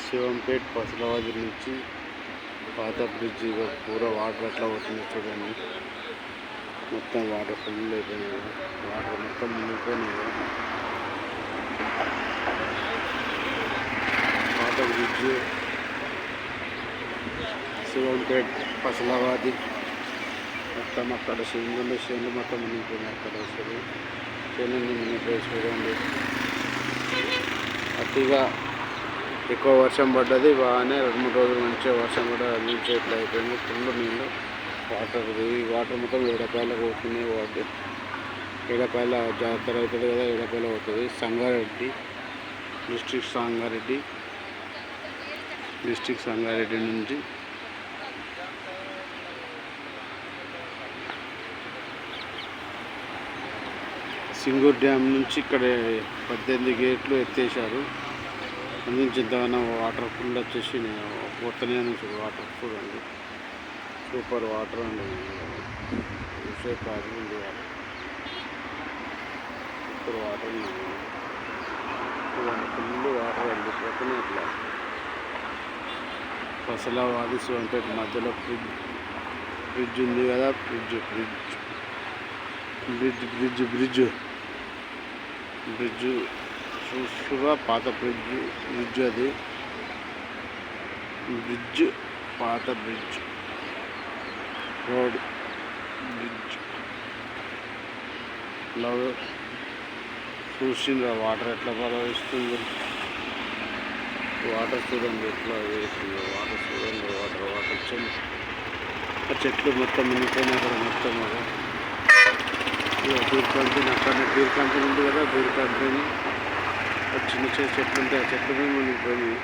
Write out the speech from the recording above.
శివంపేట్ పసలవాది నుంచి పాత బ్రిడ్జ్ పూరా వాటర్ అట్లా పోతుంది చూడండి. మొత్తం వాటర్ ఫుల్ అయిపోయినాయి, వాటర్ మొత్తం మునిగిపోయినాయి. పాత బ్రిడ్జ్ శివంపేట్ పసలవాది మొత్తం అక్కడ శివులు మొత్తం మునిగిపోయినాయి. అక్కడ అసలు శివుని మునిగిపోయి చూడండి. అతిగా ఎక్కువ వర్షం పడ్డది, బాగానే 2-3 రోజుల నుంచే వర్షం కూడా నుంచి ఎట్లా అయిపోయింది. ఫుల్ నీళ్ళు వాటర్ మొత్తం ఏడపాయలకు పోతున్నాయి. వాటి ఏడపాయల జాతర అవుతుంది కదా, ఏడపాయల అవుతుంది. సంగారెడ్డి డిస్ట్రిక్ట్ సంగారెడ్డి నుంచి సింగూర్ డ్యామ్ నుంచి ఇక్కడ 18 గేట్లు ఎత్తేసారు. అందించి ఇంతగానో వాటర్ ఫుల్ వచ్చేసి పోతనే నుంచి వాటర్ చూడండి. సూపర్ వాటర్ అండి, సేపు ఉంది వాటర్, సూపర్ వాటర్ చూడండి. ఫుల్ వాటర్ అండి, పోతనే ఇట్లా. పసలవాది శివంపేట మధ్యలో బ్రిడ్జ్ ఉంది కదా, బ్రిడ్జ్ చూస్తుగా పాత బ్రిడ్జ్ అది పాత బ్రిడ్జ్ రోడ్ బ్రిడ్జ్ ఇలా చూసిండ్రా వాటర్ ఎట్లా ప్రవహిస్తుంది. వాటర్ చూడండి ఎట్లా వేస్తుంది, వాటర్ చూడండి. వాటర్ చెట్లు మొత్తం మునిగిపోయినాయి. అక్కడ మొత్తం బీర్ కంపెనీ అక్కడనే బీర్ కంపెనీ ఉంది కదా, బీర్ కంపెనీ చిన్న చెట్లు ఉంటాయి, ఆ చెట్లు మీద మునిగిపోయినాయి.